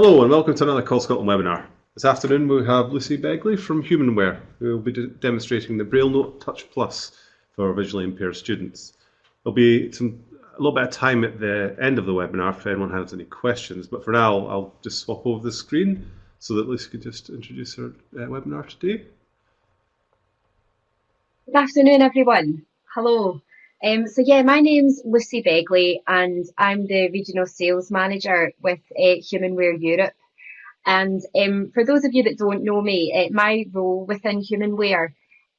Hello and welcome to another Call Scotland webinar. This afternoon we have Lucy Begley from Humanware, who will be demonstrating the BrailleNote Touch Plus for visually impaired students. There'll be a little bit of time at the end of the webinar if anyone has any questions, but for now I'll just swap over the screen so that Lucy can just introduce her webinar today. Good afternoon, everyone. Hello. My name's Lucy Begley, and I'm the Regional Sales Manager with Humanware Europe. And for those of you that don't know me, my role within Humanware,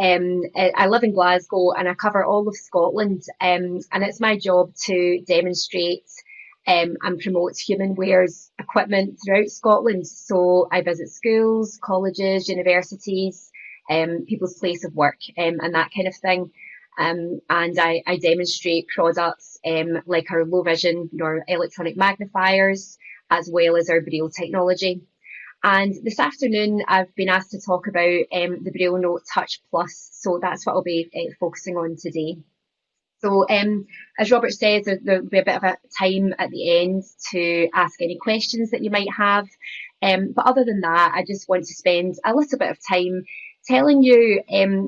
I live in Glasgow and I cover all of Scotland, and it's my job to demonstrate and promote Humanware's equipment throughout Scotland. So I visit schools, colleges, universities, people's place of work, and that kind of thing. And I demonstrate products like our low vision, our electronic magnifiers, as well as our Braille technology. And this afternoon, I've been asked to talk about the BrailleNote Touch Plus, so that's what I'll be focusing on today. So as Robert says, there'll be a bit of a time at the end to ask any questions that you might have. But other than that, I just want to spend a little bit of time telling you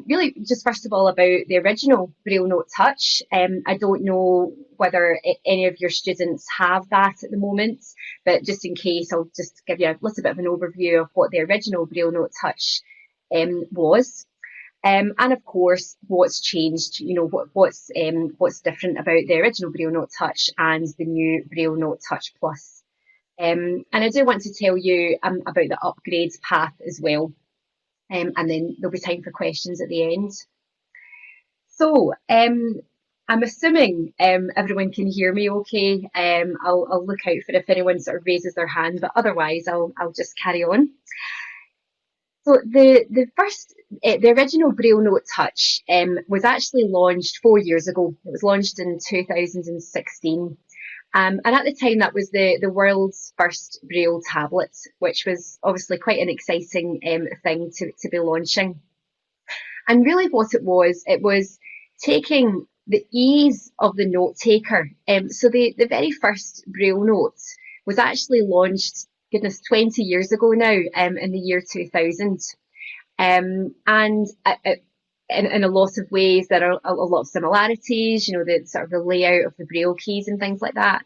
really just first of all about the original BrailleNote Touch. I don't know whether any of your students have that at the moment, but just in case, I'll just give you a little bit of an overview of what the original BrailleNote Touch was. And of course, what's changed, what's different about the original BrailleNote Touch and the new BrailleNote Touch Plus. And I do want to tell you about the upgrades path as well. And then there'll be time for questions at the end. So I'm assuming everyone can hear me okay. I'll look out for if anyone sort of raises their hand, but otherwise I'll just carry on. So the original BrailleNote Touch was actually launched 4 years ago. It was launched in 2016. And at the time, that was the world's first Braille tablet, which was obviously quite an exciting thing to be launching. And really what it was taking the ease of the note taker. So the very first Braille note was actually launched, goodness, 20 years ago now, in the year 2000. In a lot of ways, there are a lot of similarities, the sort of the layout of the Braille keys and things like that.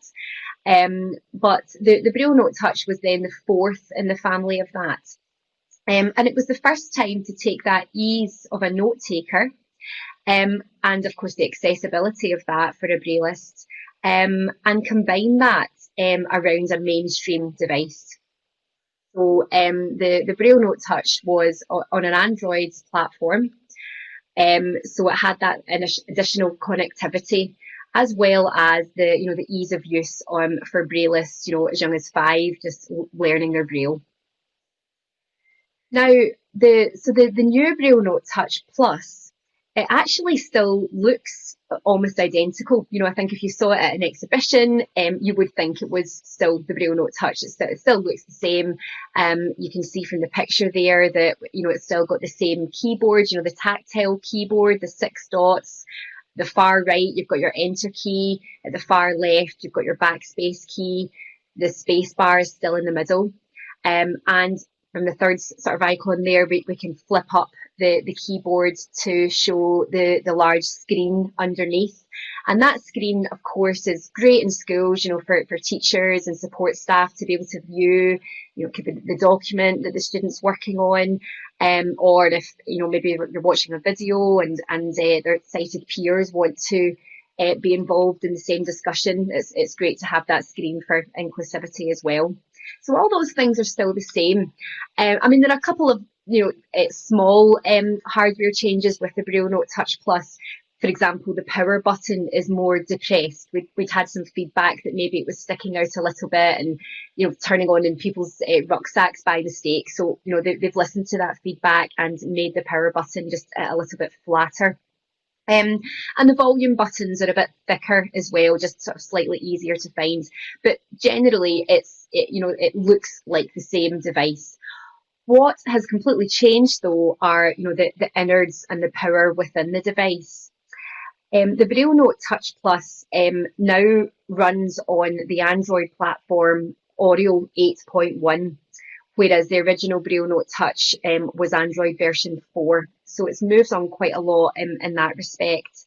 But the BrailleNote Touch was then the fourth in the family of that. And it was the first time to take that ease of a note taker, and of course the accessibility of that for a Brailleist, and combine that around a mainstream device. So the BrailleNote Touch was on an Android platform. So it had that additional connectivity, as well as the ease of use for Braillists, as young as 5, just learning their Braille. Now, the new BrailleNote Touch Plus, it actually still looks almost identical. I think if you saw it at an exhibition, you would think it was still the BrailleNote Touch. It still looks the same. You can see from the picture there that, it's still got the same keyboard, the tactile keyboard, the 6 dots. The far right, you've got your enter key. At the far left, you've got your backspace key. The space bar is still in the middle. And from the third sort of icon there, we can flip up the keyboard to show the large screen underneath. And that screen, of course, is great in schools, for teachers and support staff to be able to view, it could be the document that the student's working on, or if, maybe you're watching a video and their sighted peers want to be involved in the same discussion. It's great to have that screen for inclusivity as well. So all those things are still the same. There are a couple of small hardware changes with the BrailleNote Touch Plus. For example, the power button is more depressed. We'd had some feedback that maybe it was sticking out a little bit and turning on in people's rucksacks by mistake. So they've listened to that feedback and made the power button just a little bit flatter. And the volume buttons are a bit thicker as well, just sort of slightly easier to find. But generally, it looks like the same device. What has completely changed, though, are the innards and the power within the device. The BrailleNote Touch Plus now runs on the Android platform Oreo 8.1, whereas the original BrailleNote Touch was Android version 4. So it's moved on quite a lot in that respect.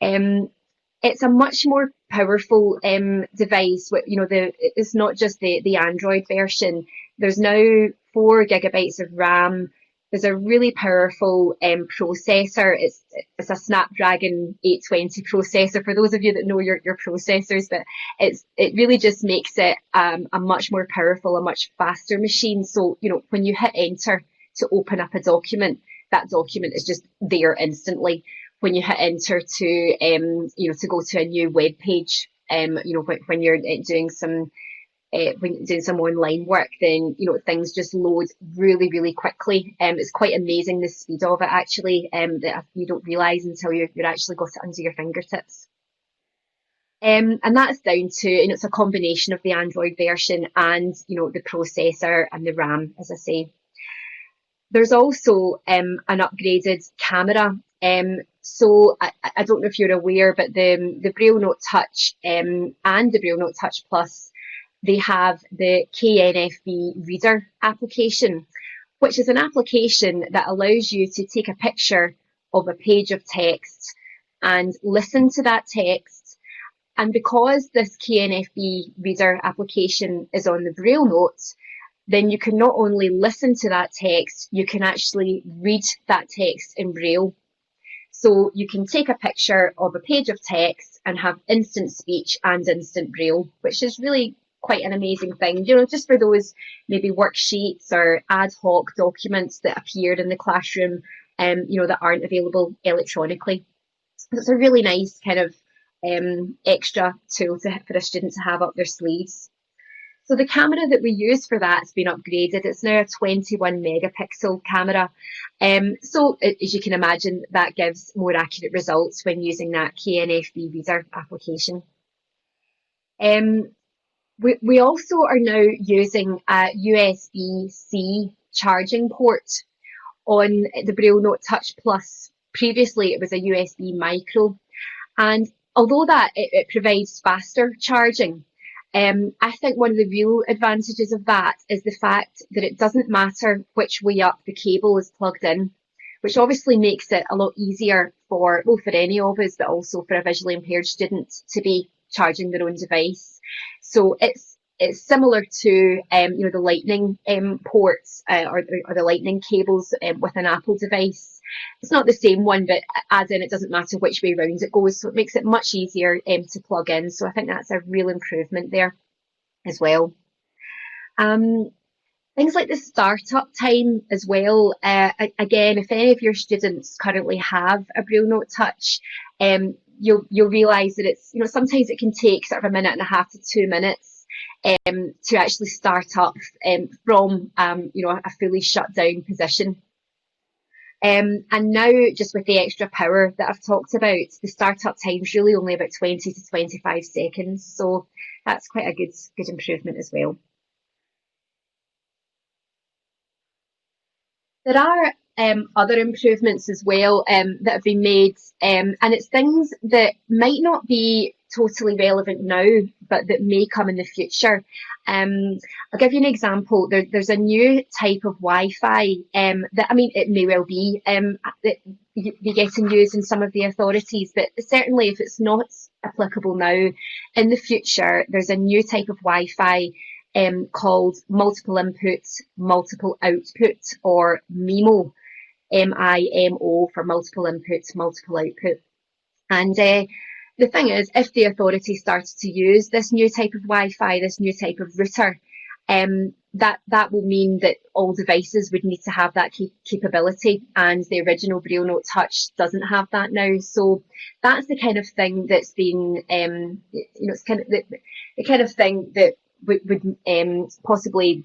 It's a much more powerful device. It's not just the Android version. There's now 4 GB of RAM. There's a really powerful processor. It's a Snapdragon 820 processor. For those of you that know your processors, but it really just makes it a much more powerful, a much faster machine. So when you hit enter to open up a document, that document is just there instantly. When you hit enter to go to a new web page, when you're doing some online work, then things just load really, really quickly. It's quite amazing the speed of it actually, that you don't realise until you've actually got it under your fingertips. And that's down to, it's a combination of the Android version and the processor and the RAM, as I say. There's also an upgraded camera. So I don't know if you're aware, but the BrailleNote Touch and the BrailleNote Touch Plus, they have the KNFB reader application, which is an application that allows you to take a picture of a page of text and listen to that text. And because this KNFB reader application is on the BrailleNote, then you can not only listen to that text, you can actually read that text in Braille. So you can take a picture of a page of text and have instant speech and instant Braille, which is really quite an amazing thing, just for those maybe worksheets or ad hoc documents that appeared in the classroom, that aren't available electronically. So it's a really nice kind of extra tool for a student to have up their sleeves. So the camera that we use for that has been upgraded. It's now a 21 megapixel camera. So as you can imagine, that gives more accurate results when using that KNFB reader application. We also are now using a USB-C charging port on the BrailleNote Touch Plus. Previously, it was a USB micro. And although it provides faster charging, I think one of the real advantages of that is the fact that it doesn't matter which way up the cable is plugged in, which obviously makes it a lot easier for any of us, but also for a visually impaired student to be charging their own device. So it's similar to the lightning ports or the lightning cables with an Apple device. It's not the same one, but as in it doesn't matter which way round it goes, so it makes it much easier to plug in. So I think that's a real improvement there as well. Things like the startup time as well. Again, if any of your students currently have a BrailleNote Touch, you'll realise that it's sometimes it can take sort of 1.5 to 2 minutes to actually start up from a fully shut down position. And now, just with the extra power that I've talked about, the startup time is really only about 20 to 25 seconds. So that's quite a good improvement as well. There are other improvements as well that have been made, and it's things that might not be totally relevant now, but that may come in the future. I'll give you an example. There's a new type of Wi-Fi that, it may well be that be getting used in some of the authorities, but certainly if it's not applicable now, in the future, there's a new type of Wi-Fi called multiple input, multiple output, or MIMO, MIMO for multiple input, multiple output. And the thing is, if the authority starts to use this new type of Wi-Fi, this new type of router, that will mean that all devices would need to have that capability, and the original BrailleNote Touch doesn't have that now. So that's the kind of thing that's been, it's kind of the kind of thing that would possibly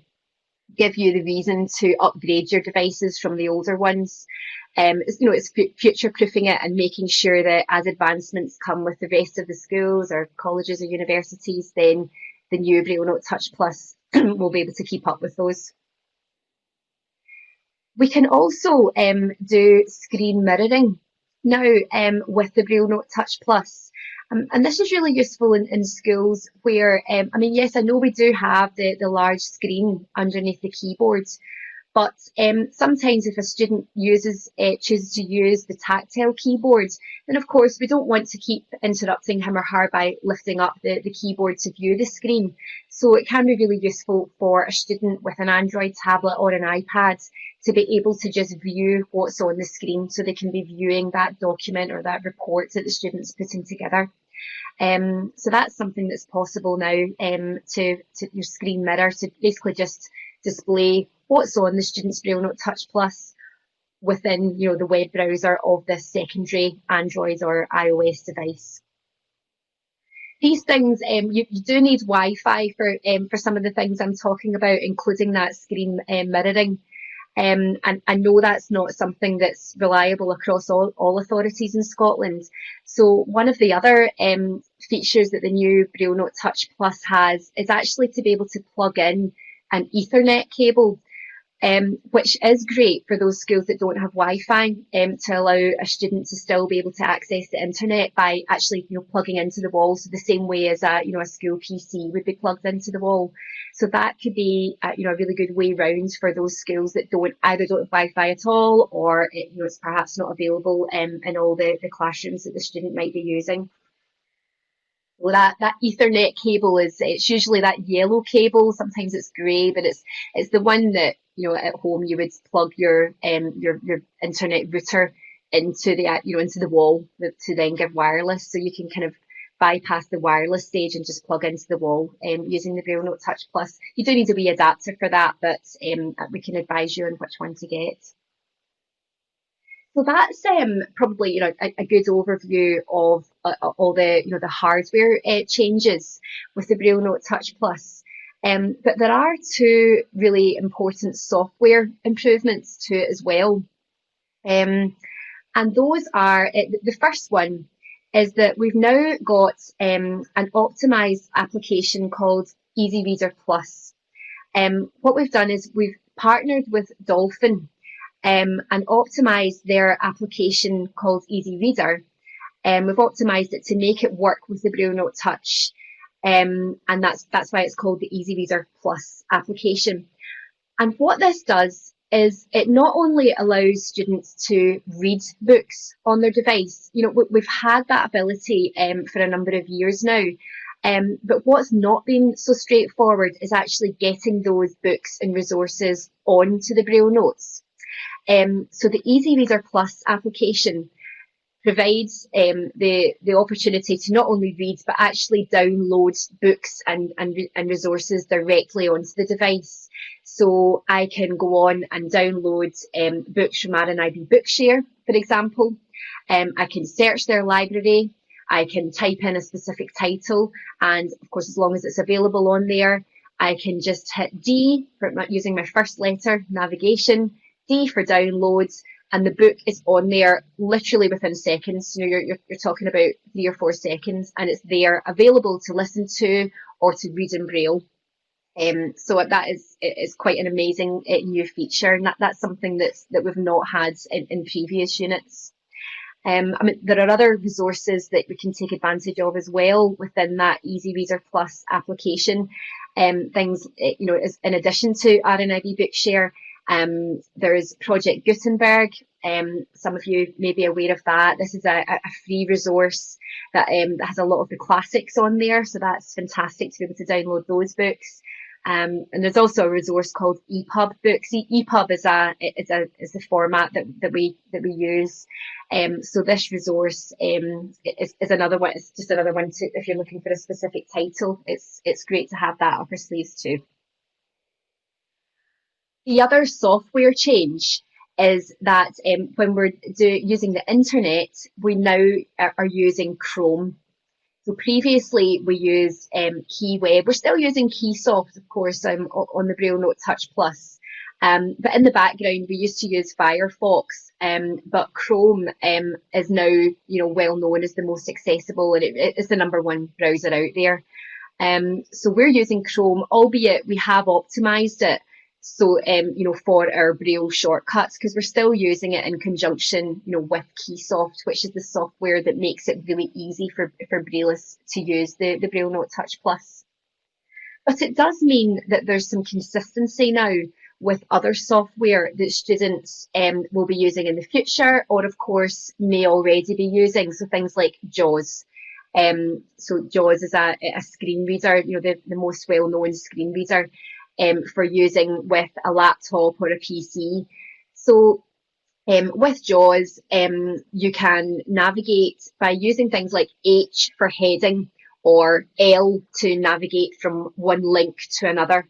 give you the reason to upgrade your devices from the older ones. It's future-proofing it and making sure that as advancements come with the rest of the schools or colleges or universities, then the new BrailleNote Touch Plus will be able to keep up with those. We can also do screen mirroring now with the BrailleNote Touch Plus. And this is really useful in schools where, I mean, yes, I know we do have the large screen underneath the keyboard, but sometimes if a student chooses to use the tactile keyboard, then of course we don't want to keep interrupting him or her by lifting up the keyboard to view the screen. So it can be really useful for a student with an Android tablet or an iPad to be able to just view what's on the screen, so they can be viewing that document or that report that the student's putting together. So that's something that's possible now, to your screen mirror, to basically just display what's on the student's BrailleNote Touch Plus within, the web browser of this secondary Android or iOS device. These things, you do need Wi-Fi for some of the things I'm talking about, including that screen mirroring. And I know that's not something that's reliable across all authorities in Scotland. So one of the other features that the new BrailleNote Touch Plus has is actually to be able to plug in an Ethernet cable, which is great for those schools that don't have Wi-Fi, to allow a student to still be able to access the internet by actually, plugging into the wall. So the same way as a school PC would be plugged into the wall. So that could be, a really good way round for those schools that either don't have Wi-Fi at all, or it's perhaps not available in all the classrooms that the student might be using. Well, that Ethernet cable it's usually that yellow cable. Sometimes it's grey, but it's the one that at home you would plug your internet router into the wall to then give wireless. So you can kind of bypass the wireless stage and just plug into the wall using the BrailleNote Touch Plus. You do need a wee adapter for that, but we can advise you on which one to get. So that's probably a good overview of all the the hardware changes with the BrailleNote Touch Plus. But there are two really important software improvements to it as well. And those are, the first one is that we've now got an optimized application called Easy Reader Plus. What we've done is we've partnered with Dolphin and optimized their application called Easy Reader. We've optimized it to make it work with the BrailleNote Touch. And that's why it's called the Easy Reader Plus application. And what this does is it not only allows students to read books on their device. We've had that ability for a number of years now. But what's not been so straightforward is actually getting those books and resources onto the Braille notes. So the Easy Reader Plus application provides the opportunity to not only read but actually download books and resources directly onto the device. So I can go on and download books from RNIB Bookshare, for example. I can search their library. I can type in a specific title, and of course, as long as it's available on there, I can just hit D for using my first letter, navigation, D for downloads, and the book is on there literally within seconds. You're talking about 3 or 4 seconds, and it's there available to listen to or to read in Braille. So that is quite an amazing new feature, and that's something that we've not had in previous units. I mean, there are other resources that we can take advantage of as well within that Easy Reader Plus application. Things, in addition to RNIB Bookshare, there's Project Gutenberg. Some of you may be aware of that. This is a free resource that has a lot of the classics on there, so that's fantastic to be able to download those books. And there's also a resource called EPUB Books. EPUB is the format that we use. So this resource is another one. It's just another one to, if you're looking for a specific title. It's great to have that up our sleeves too. The other software change is that when we're using the internet, we now are using Chrome. So previously we used KeyWeb. We're still using Keysoft, of course, on the BrailleNote Touch Plus. But in the background, we used to use Firefox. But Chrome is now, well known as the most accessible, and it's the #1 browser out there. So we're using Chrome, albeit we have optimized it So, for our Braille shortcuts, because we're still using it in conjunction, with Keysoft, which is the software that makes it really easy for Braillists to use the BrailleNote Touch Plus. But it does mean that there's some consistency now with other software that students will be using in the future, or of course may already be using. So things like JAWS. So JAWS is a screen reader, the most well-known screen reader for using with a laptop or a PC. So with JAWS, you can navigate by using things like H for heading or L to navigate from one link to another,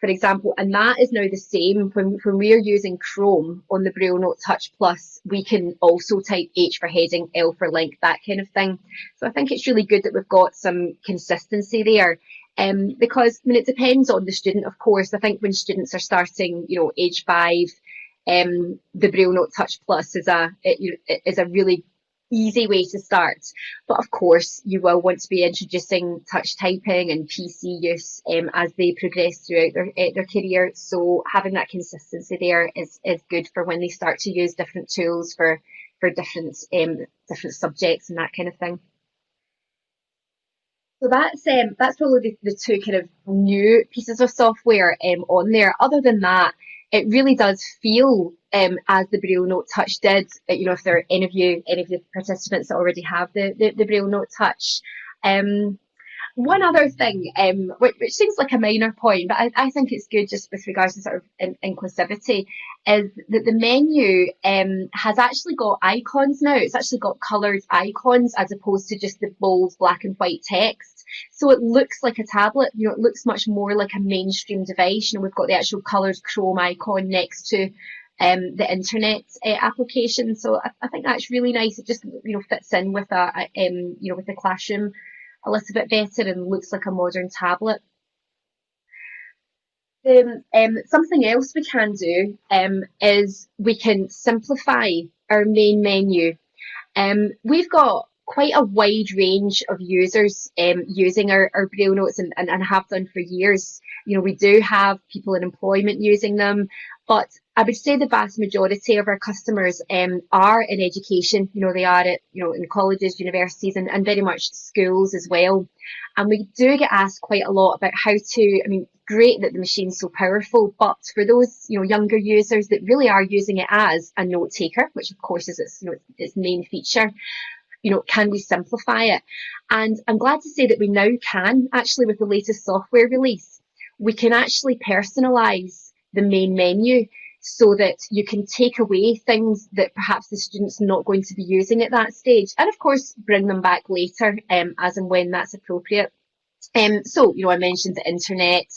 for example. And that is now the same when we're using Chrome on the BrailleNote Touch Plus. We can also type H for heading, L for link, that kind of thing. So I think it's really good that we've got some consistency there. Because it depends on the student, of course. I think when students are starting, age 5, the BrailleNote Touch Plus is a really easy way to start. But of course, you will want to be introducing touch typing and PC use as they progress throughout their career. So having that consistency there is good for when they start to use different tools for different subjects and that kind of thing. So that's probably the two kind of new pieces of software on there. Other than that, it really does feel as the BrailleNote Touch did. If there are any of the participants that already have the BrailleNote Touch. One other thing, which seems like a minor point, but I think it's good just with regards to sort of inclusivity, is that the menu has actually got icons now. It's actually got coloured icons as opposed to just the bold black and white text. So it looks like a tablet. It looks much more like a mainstream device. We've got the actual coloured Chrome icon next to the internet application. So I think that's really nice. It just fits in with with the classroom a little bit better and looks like a modern tablet. Something else we can do is we can simplify our main menu. We've got quite a wide range of users using our BrailleNotes and have done for years. We do have people in employment using them, but I would say the vast majority of our customers are in education. They are at in colleges, universities, and very much schools as well. And we do get asked quite a lot about how to. Great that the machine's so powerful, but for those younger users that really are using it as a note taker, which of course is its main feature, can we simplify it? And I'm glad to say that we now can, actually, with the latest software release. We can actually personalize the main menu so that you can take away things that perhaps the student's not going to be using at that stage, and of course bring them back later as and when that's appropriate. So I mentioned the internet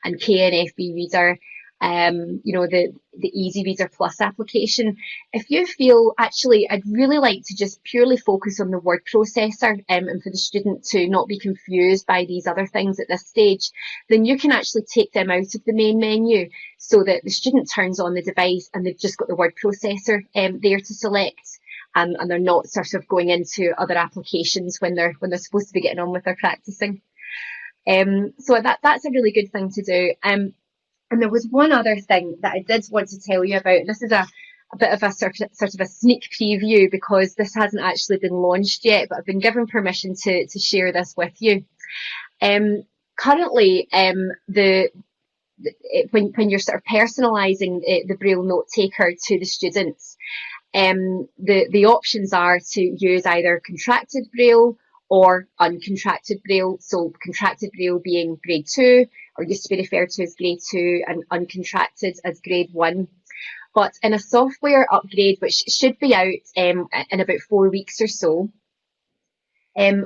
and KNFB Reader, the Easy Reader Plus application. If you feel, actually, I'd really like to just purely focus on the word processor and for the student to not be confused by these other things at this stage, then you can actually take them out of the main menu so that the student turns on the device and they've just got the word processor there to select. And they're not sort of going into other applications when they're supposed to be getting on with their practicing. So that's a really good thing to do. And there was one other thing that I did want to tell you about. This is a bit of a sort of a sneak preview because this hasn't actually been launched yet, but I've been given permission to share this with you. Currently, when you're sort of personalising the Braille note taker to the students, the options are to use either contracted Braille or uncontracted Braille. So contracted Braille being grade 2, or used to be referred to as grade 2, and uncontracted as grade 1. But in a software upgrade, which should be out in about 4 weeks or so,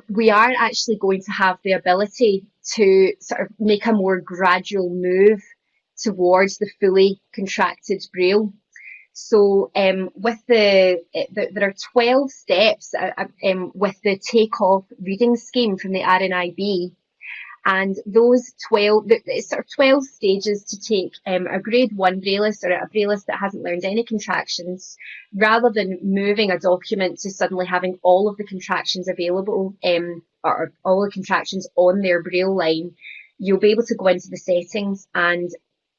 we are actually going to have the ability to sort of make a more gradual move towards the fully contracted Braille. So there are 12 steps with the take-off reading scheme from the RNIB, and those 12, it's sort of 12 stages to take a grade 1 Brailleist or a Brailleist that hasn't learned any contractions, rather than moving a document to suddenly having all of the contractions available or all the contractions on their Braille line. You'll be able to go into the settings and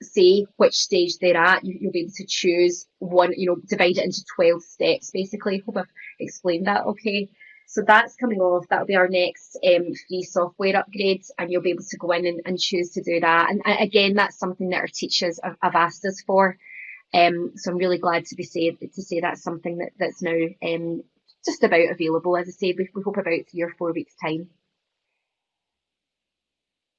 say which stage they're at. You'll be able to choose one, divide it into 12 steps, basically. Hope I've explained that okay. So that's coming off. That'll be our next free software upgrade, and you'll be able to go in and choose to do that. And again, that's something that our teachers have asked us for. So I'm really glad to say that's something that's now just about available. As I say, we hope about 3 or 4 weeks' time.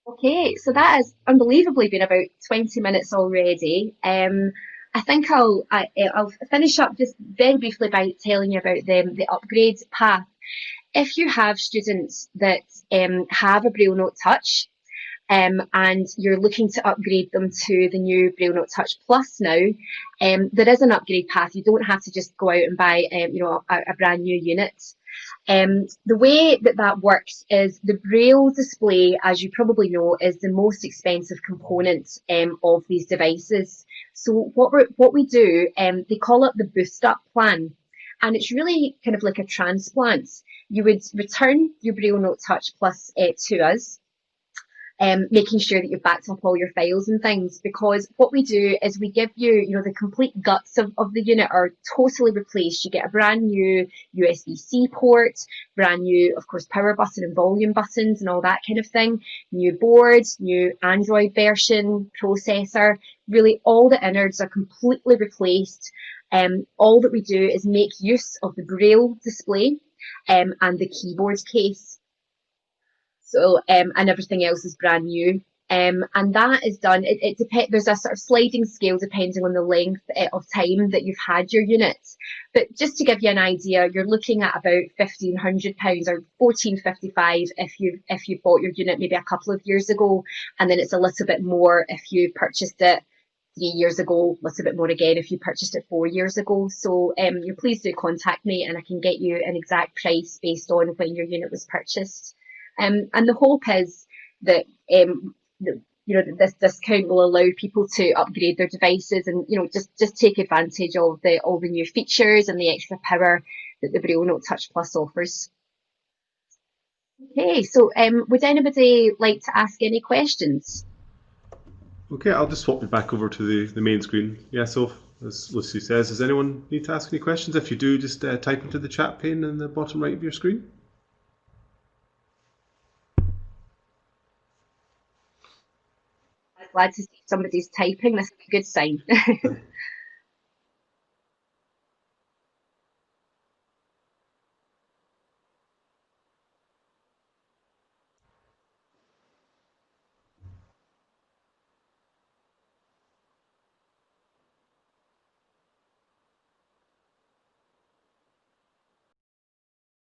Okay, so that has unbelievably been about 20 minutes already. I think I'll finish up just very briefly by telling you about the upgrade path. If you have students that have a BrailleNote Touch, and you're looking to upgrade them to the new BrailleNote Touch Plus now, there is an upgrade path. You don't have to just go out and buy, a brand new unit. The way that works is the Braille display, as you probably know, is the most expensive component of these devices. So what we do, they call it the Boost Up plan, and it's really kind of like a transplant. You would return your BrailleNote Touch Plus to us, making sure that you've backed up all your files and things, because what we do is we give you, the complete guts of the unit are totally replaced. You get a brand new USB-C port, brand new, of course, power button and volume buttons and all that kind of thing, new boards, new Android version, processor, really all the innards are completely replaced. All that we do is make use of the Braille display and the keyboard case. So, and everything else is brand new. And that is done. It depends. There's a sort of sliding scale depending on the length of time that you've had your unit. But just to give you an idea, you're looking at about £1,500 or £1,455 if you bought your unit maybe a couple of years ago, and then it's a little bit more if you purchased it 3 years ago, a little bit more again if you purchased it 4 years ago. So please do contact me, and I can get you an exact price based on when your unit was purchased. And the hope is that this discount will allow people to upgrade their devices and just take advantage of all the new features and the extra power that the BrailleNote Touch Plus offers. Okay, so would anybody like to ask any questions? Okay, I'll just swap you back over to the main screen. Yeah, so as Lucy says, does anyone need to ask any questions? If you do, just type into the chat pane in the bottom right of your screen. I'm glad to see somebody's typing. That's a good sign.